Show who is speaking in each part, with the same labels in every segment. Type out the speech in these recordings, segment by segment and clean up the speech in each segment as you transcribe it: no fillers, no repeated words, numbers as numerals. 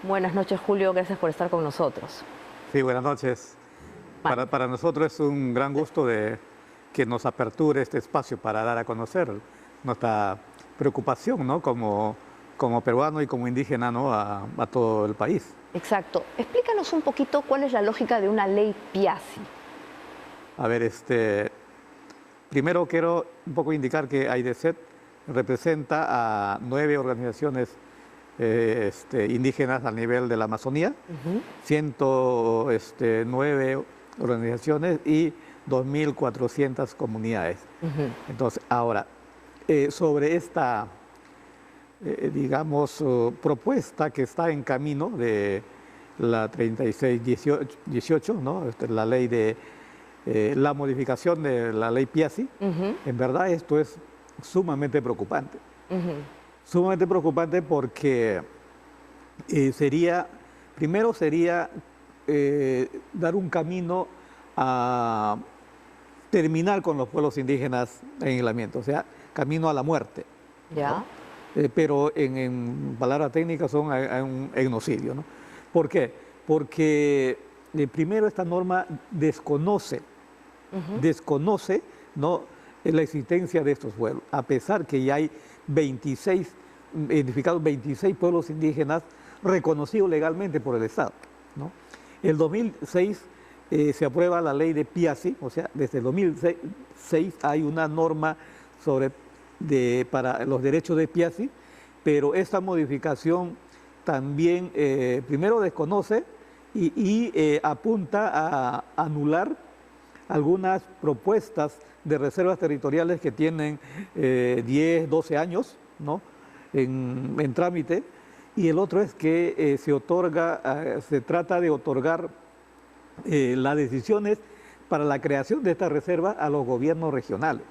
Speaker 1: Buenas noches, Julio. Gracias por estar con nosotros.
Speaker 2: Sí, buenas noches.
Speaker 1: Bueno,
Speaker 2: Para nosotros es un gran gusto de que nos aperture este espacio para dar a conocer nuestra preocupación, ¿no? Como peruano y como indígena, ¿no? A todo el país.
Speaker 1: exacto. Explícanos un poquito cuál es la lógica de una ley Piazzi.
Speaker 2: A ver, primero quiero un poco indicar que AIDESET representa a 9 organizaciones indígenas a nivel de la Amazonía, 109 organizaciones y 2.400 comunidades. Entonces, ahora, sobre esta, digamos, propuesta que está en camino de la 3618, ¿no? La ley de la modificación de la ley Piazzi, en verdad esto es sumamente preocupante. Sumamente preocupante porque primero sería dar un camino a terminar con los pueblos indígenas en aislamiento, o sea, camino a la muerte.
Speaker 1: ¿Ya?
Speaker 2: Pero en palabras técnicas son a un etnocidio, ¿no? ¿Por qué? Porque primero esta norma desconoce, ¿no? La existencia de estos pueblos, a pesar que ya hay identificados 26 pueblos indígenas reconocidos legalmente por el Estado, ¿no? El 2006 se aprueba la ley de Piazzi, o sea, desde el 2006 hay una norma para los derechos de Piazzi, pero esta modificación también primero desconoce y apunta a anular algunas propuestas de reservas territoriales que tienen 10, 12 años, ¿no? en trámite, y el otro es que se trata de otorgar las decisiones para la creación de esta reserva a los gobiernos regionales.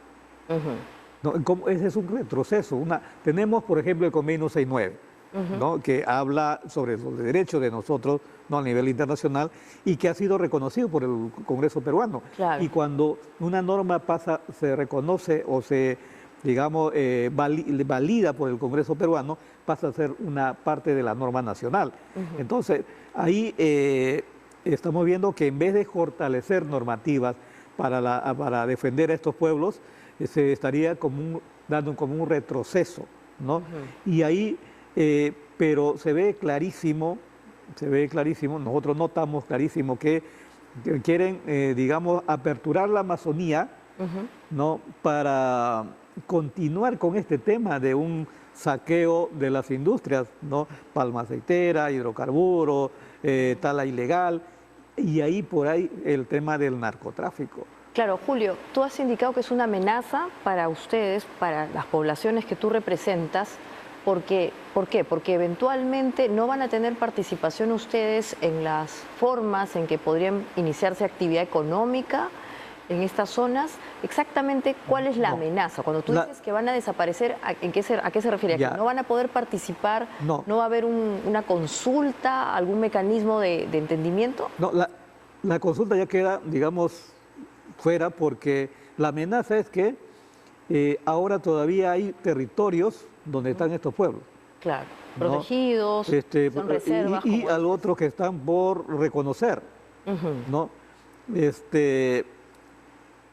Speaker 2: ¿No? Ese es un retroceso. Tenemos, por ejemplo, el convenio 69, ¿no? que habla sobre los derechos de nosotros, ¿no? a nivel internacional y que ha sido reconocido por el Congreso peruano.
Speaker 1: Claro.
Speaker 2: Y cuando una norma se reconoce o se, digamos, valida por el Congreso peruano, pasa a ser una parte de la norma nacional. Entonces, ahí estamos viendo que en vez de fortalecer normativas para defender a estos pueblos, se estaría dando como un retroceso, ¿no? Y ahí, pero se ve clarísimo, nosotros notamos clarísimo que quieren, digamos, aperturar la Amazonía, ¿no? Para continuar con este tema de un saqueo de las industrias, ¿no? Palma aceitera, hidrocarburos, tala ilegal, y ahí por ahí el tema del narcotráfico.
Speaker 1: Claro, Julio, tú has indicado que es una amenaza para ustedes, para las poblaciones que tú representas. ¿Por qué? Porque eventualmente no van a tener participación ustedes en las formas en que podrían iniciarse actividad económica en estas zonas. Exactamente, ¿cuál es la amenaza? Cuando tú dices que van a desaparecer, ¿a qué se refiere? ¿Que no van a poder participar? ¿No va a haber una consulta, algún mecanismo de entendimiento?
Speaker 2: No, la consulta ya queda, digamos, fuera, porque la amenaza es que ahora todavía hay territorios donde están estos pueblos.
Speaker 1: Claro, protegidos,
Speaker 2: ¿no?
Speaker 1: son reservas.
Speaker 2: Y al otro que están por reconocer, ¿no?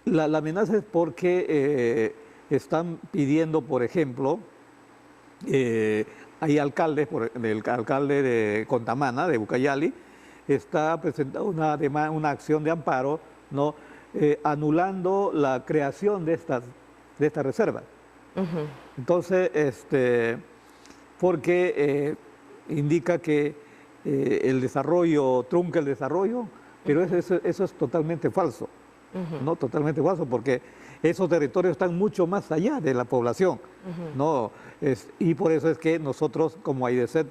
Speaker 2: La amenaza es porque están pidiendo, por ejemplo, hay alcaldes, el alcalde de Contamana, de Ucayali, está presentando una acción de amparo, ¿no? Anulando la creación de estas reservas. Entonces, porque indica que el desarrollo trunca el desarrollo, pero eso es totalmente falso, ¿no? Totalmente falso, porque esos territorios están mucho más allá de la población, ¿no? Y por eso es que nosotros, como AIDESET,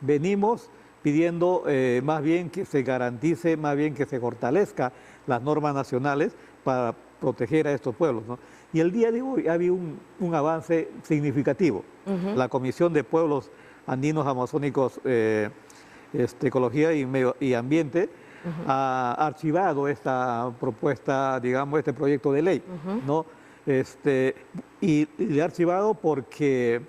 Speaker 2: venimos pidiendo más bien que se garantice, más bien que se fortalezca las normas nacionales para proteger a estos pueblos, ¿no? Y el día de hoy ha habido un avance significativo. La Comisión de Pueblos Andinos Amazónicos, Ecología y Ambiente, ha archivado esta propuesta, digamos, este proyecto de ley, ¿no? Y le ha archivado porque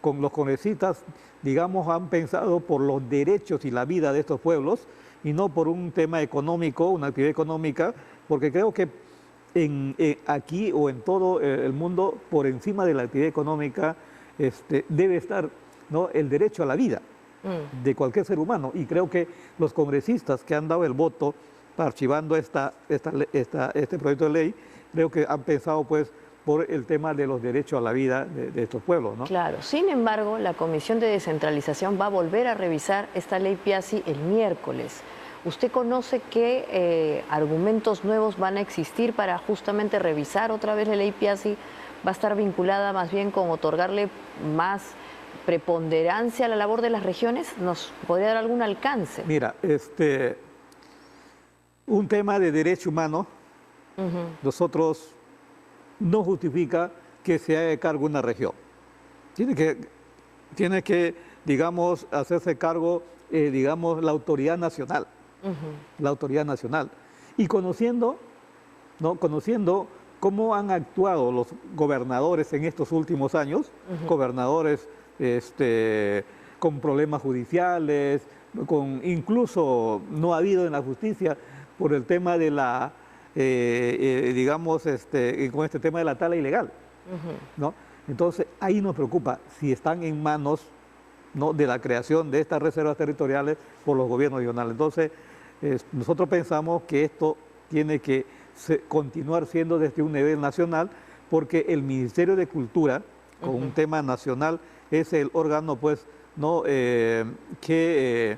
Speaker 2: con los congresistas, digamos, han pensado por los derechos y la vida de estos pueblos y no por un tema económico, una actividad económica, porque creo que aquí o en todo el mundo, por encima de la actividad económica, debe estar, ¿no?, el derecho a la vida de cualquier ser humano. Y creo que los congresistas que han dado el voto archivando este proyecto de ley, creo que han pensado pues por el tema de los derechos a la vida de estos pueblos, ¿no?
Speaker 1: Claro. Sin embargo, la Comisión de Descentralización va a volver a revisar esta ley Piazzi el miércoles. ¿Usted conoce qué argumentos nuevos van a existir para justamente revisar otra vez la ley Piazzi? ¿Va a estar vinculada más bien con otorgarle más preponderancia a la labor de las regiones? ¿Nos podría dar algún alcance?
Speaker 2: Mira, un tema de derecho humano, nosotros no justifica que se haga cargo una región. Tiene que, digamos, hacerse cargo, digamos, la autoridad nacional. La autoridad nacional. Y conociendo, ¿no?, conociendo cómo han actuado los gobernadores en estos últimos años, gobernadores con problemas judiciales, incluso no ha habido en la justicia por el tema de la, digamos, con este tema de la tala ilegal, ¿no? Entonces, ahí nos preocupa si están en manos, ¿no?, de la creación de estas reservas territoriales por los gobiernos regionales. Entonces, nosotros pensamos que esto tiene que continuar siendo desde un nivel nacional, porque el Ministerio de Cultura, con un tema nacional, es el órgano, pues, ¿no?, que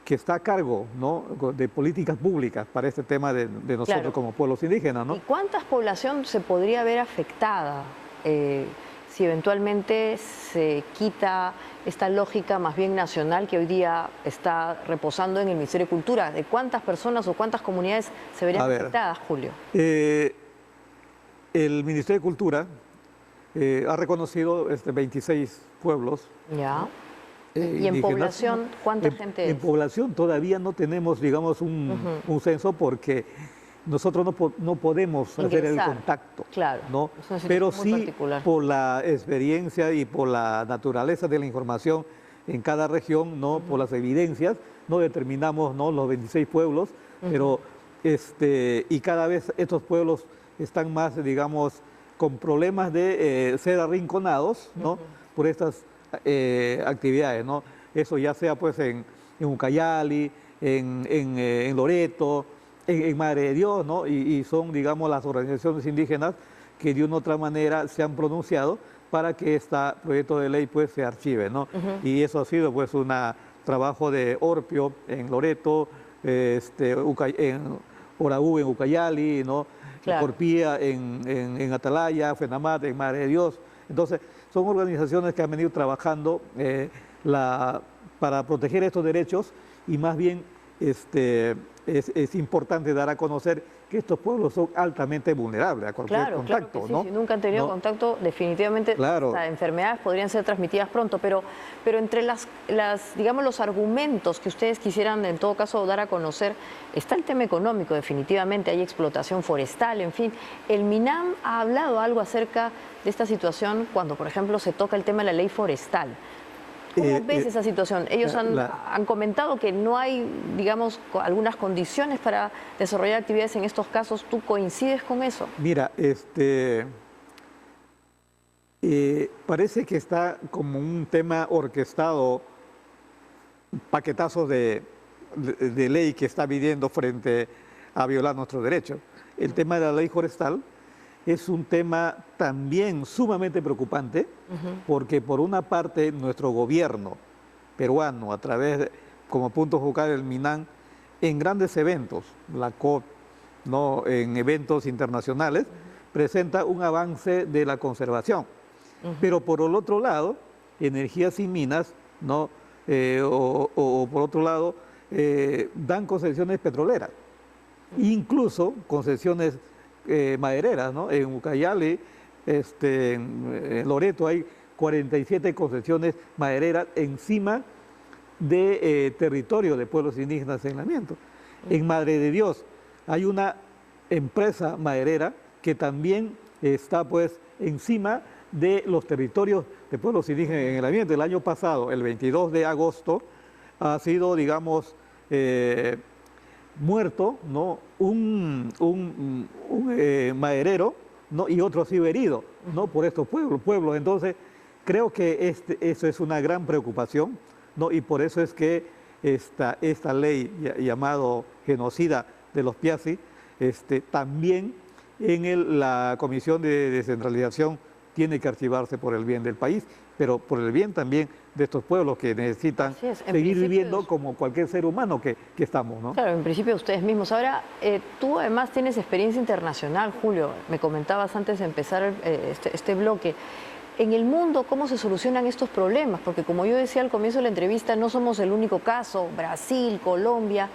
Speaker 2: está a cargo, ¿no?, de políticas públicas para este tema de nosotros, claro, como pueblos indígenas, ¿no?
Speaker 1: ¿Y cuánta población se podría ver afectada si eventualmente se quita esta lógica más bien nacional que hoy día está reposando en el Ministerio de Cultura? ¿De cuántas personas o cuántas comunidades se verían afectadas, Julio?
Speaker 2: El Ministerio de Cultura ha reconocido 26 pueblos.
Speaker 1: Ya. ¿Y en población cuánta gente es?
Speaker 2: En población todavía no tenemos, digamos, un censo, porque nosotros no podemos hacer el contacto,
Speaker 1: claro,
Speaker 2: ¿no?
Speaker 1: Pero
Speaker 2: sí, particular, por la experiencia y por la naturaleza de la información en cada región, ¿no?, por las evidencias, no determinamos, ¿no?, los 26 pueblos, pero y cada vez estos pueblos están más, digamos, con problemas de ser arrinconados, ¿no?, por estas actividades, ¿no? Eso ya sea pues en Ucayali, en Loreto, en Madre de Dios, ¿no? Y son, digamos, las organizaciones indígenas que de una u otra manera se han pronunciado para que este proyecto de ley pues se archive, ¿no? Y eso ha sido pues un trabajo de Orpio en Loreto, en Oraú en Ucayali, ¿no? Claro. Corpía en Atalaya, Fenamat en Madre de Dios. Entonces, son organizaciones que han venido trabajando para proteger estos derechos, y más bien es importante dar a conocer que estos pueblos son altamente vulnerables a cualquier contacto.
Speaker 1: Claro que sí,
Speaker 2: ¿no?
Speaker 1: Si nunca han tenido contacto, definitivamente las enfermedades podrían ser transmitidas pronto, pero entre digamos, los argumentos que ustedes quisieran en todo caso dar a conocer, está el tema económico, definitivamente hay explotación forestal, en fin. El MINAM ha hablado algo acerca de esta situación cuando, por ejemplo, se toca el tema de la ley forestal. ¿Cómo ves esa situación? Ellos han comentado que no hay, digamos, algunas condiciones para desarrollar actividades en estos casos. ¿Tú coincides con eso?
Speaker 2: Mira, parece que está como un tema orquestado, paquetazos de ley que está pidiendo frente a violar nuestros derechos. El tema de la ley forestal es un tema también sumamente preocupante, porque por una parte nuestro gobierno peruano, a través, como punto focal del MINAM, en grandes eventos, la COP, ¿no?, en eventos internacionales, presenta un avance de la conservación. Pero por el otro lado, Energías y Minas, ¿no?, o por otro lado, dan concesiones petroleras, incluso concesiones madereras, ¿no? En Ucayali, en Loreto hay 47 concesiones madereras encima de territorio de pueblos indígenas en saneamiento. En Madre de Dios hay una empresa maderera que también está pues encima de los territorios de pueblos indígenas en el ambiente. El año pasado, el 22 de agosto, ha sido, digamos, muerto, ¿no?, un maderero, ¿no?, y otro ha sido herido, ¿no?, por estos pueblos. Entonces, creo que eso es una gran preocupación, ¿no?, y por eso es que esta ley llamado genocida de los Piazzi, también en la Comisión de Descentralización tiene que archivarse por el bien del país, pero por el bien también de estos pueblos que necesitan seguir viviendo como cualquier ser humano que estamos, ¿no?
Speaker 1: Claro, en principio ustedes mismos. Ahora, tú además tienes experiencia internacional, Julio, me comentabas antes de empezar este bloque. En el mundo, ¿cómo se solucionan estos problemas? Porque como yo decía al comienzo de la entrevista, no somos el único caso. Brasil, Colombia,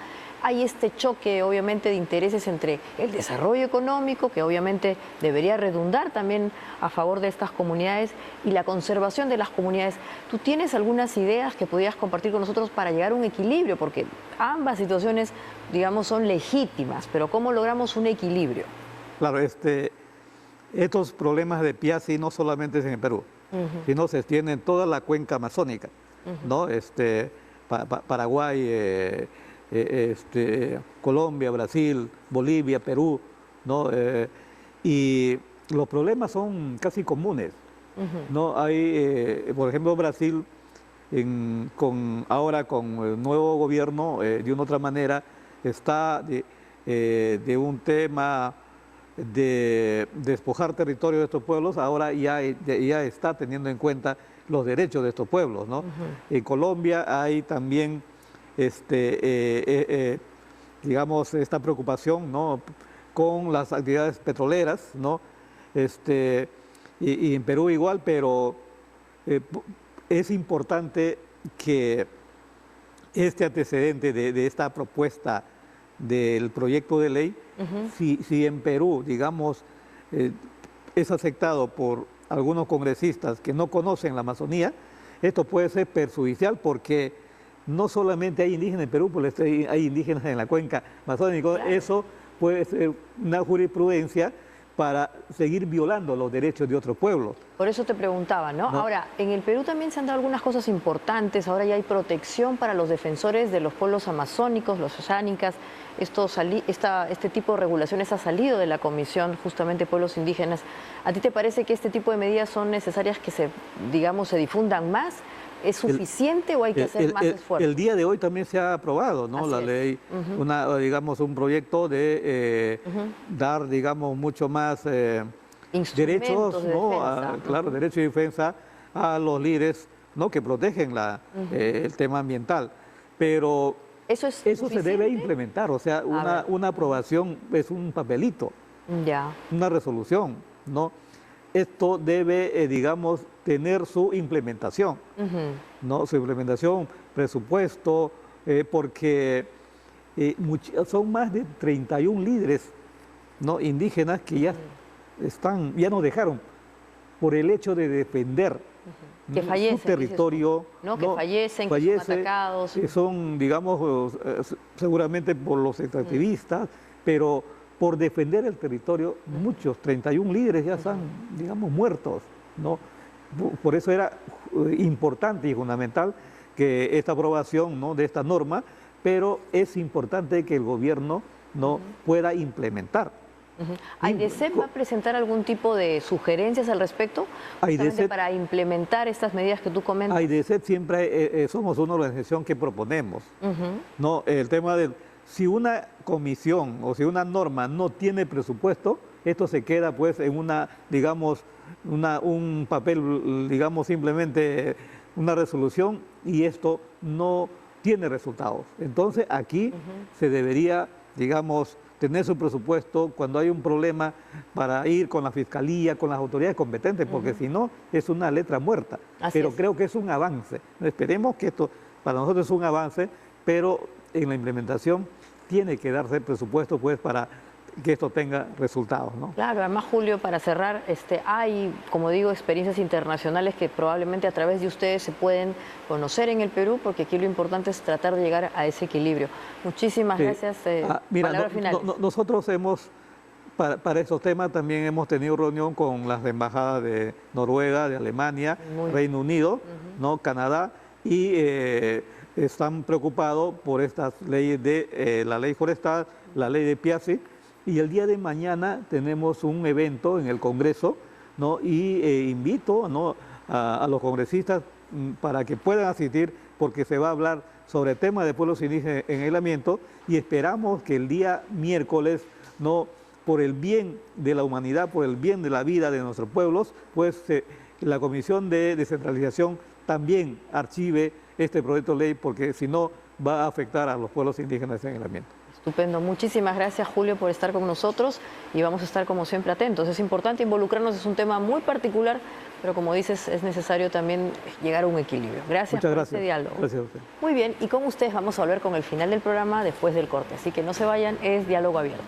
Speaker 1: hay este choque obviamente de intereses entre el desarrollo económico, que obviamente debería redundar también a favor de estas comunidades, y la conservación de las comunidades. ¿Tú tienes algunas ideas que podrías compartir con nosotros para llegar a un equilibrio? Porque ambas situaciones, digamos, son legítimas, pero ¿cómo logramos un equilibrio?
Speaker 2: Claro, estos problemas de Piazzi no solamente es en el Perú, sino se extienden en toda la cuenca amazónica, ¿no? Paraguay, Colombia, Brasil, Bolivia, Perú, ¿no? Y los problemas son casi comunes, ¿no? Hay, por ejemplo, Brasil, ahora con el nuevo gobierno, de una otra manera, está de un tema de despojar territorio de estos pueblos, ahora ya está teniendo en cuenta los derechos de estos pueblos, ¿no? En Colombia hay también digamos, esta preocupación, ¿no?, con las actividades petroleras, ¿no? Y en Perú igual, pero es importante que este antecedente de esta propuesta del proyecto de ley, si en Perú, digamos, es aceptado por algunos congresistas que no conocen la Amazonía, esto puede ser perjudicial porque no solamente hay indígenas en Perú, pues hay indígenas en la cuenca amazónica. Claro. Eso puede ser una jurisprudencia para seguir violando los derechos de otros pueblos.
Speaker 1: Por eso te preguntaba, ¿no? Ahora, en el Perú también se han dado algunas cosas importantes. Ahora ya hay protección para los defensores de los pueblos amazónicos, los oceánicas. Este tipo de regulaciones ha salido de la Comisión justamente Pueblos Indígenas. ¿A ti te parece que este tipo de medidas son necesarias que se difundan más? ¿Es suficiente o hay que hacer más esfuerzo?
Speaker 2: El día de hoy también se ha aprobado, ¿no?, la ley, digamos, un proyecto de dar, digamos, mucho más derechos, ¿no?, claro, derecho de defensa a los líderes, ¿no?, que protegen el tema ambiental. Pero eso se debe implementar, o sea, una aprobación es un papelito, una resolución, ¿no? Esto debe, digamos, tener su implementación, ¿no? Su implementación, presupuesto, porque son más de 31 líderes, ¿no?, indígenas que ya nos dejaron por el hecho de defender
Speaker 1: que fallecen,
Speaker 2: su territorio,
Speaker 1: ¿no? Que fallecen, que son atacados.
Speaker 2: Que son, digamos, seguramente por los extractivistas, pero por defender el territorio, muchos, 31 líderes ya están, digamos, muertos, ¿no? Por eso era importante y fundamental que esta aprobación, ¿no?, de esta norma, pero es importante que el gobierno no pueda implementar.
Speaker 1: ¿AIDESEP va a presentar algún tipo de sugerencias al respecto para implementar estas medidas que tú comentas?
Speaker 2: AIDESEP siempre somos una organización que proponemos, ¿no? El tema de si una comisión o si una norma no tiene presupuesto, esto se queda pues en un papel, digamos, simplemente una resolución, y esto no tiene resultados. Entonces aquí se debería, digamos, tener su presupuesto cuando hay un problema para ir con la Fiscalía, con las autoridades competentes, porque si no es una letra muerta. Pero creo que es un avance. Esperemos que esto para nosotros es un avance, pero en la implementación tiene que darse el presupuesto pues para que esto tenga resultados, ¿no?
Speaker 1: Claro, además, Julio, para cerrar, hay, como digo, experiencias internacionales que probablemente a través de ustedes se pueden conocer en el Perú, porque aquí lo importante es tratar de llegar a ese equilibrio. Muchísimas gracias.
Speaker 2: Mira,
Speaker 1: palabras finales.
Speaker 2: nosotros hemos para esos temas también hemos tenido reunión con las embajadas de Noruega, de Alemania, Reino Unido, ¿no? Canadá, y están preocupados por estas leyes de la ley forestal, la ley de Piazzi, y el día de mañana tenemos un evento en el Congreso, ¿no? Y invito, ¿no?, a los congresistas para que puedan asistir, porque se va a hablar sobre el tema de pueblos indígenas en aislamiento, y esperamos que el día miércoles, ¿no?, por el bien de la humanidad, por el bien de la vida de nuestros pueblos, pues la Comisión de Descentralización también archive este proyecto de ley, porque si no va a afectar a los pueblos indígenas en aislamiento.
Speaker 1: Estupendo. Muchísimas gracias, Julio, por estar con nosotros, y vamos a estar como siempre atentos. Es importante involucrarnos, es un tema muy particular, pero como dices, es necesario también llegar a un equilibrio. Gracias por este diálogo.
Speaker 2: Gracias a usted.
Speaker 1: Muy bien, y con ustedes vamos a volver con el final del programa después del corte, así que no se vayan, es Diálogo Abierto.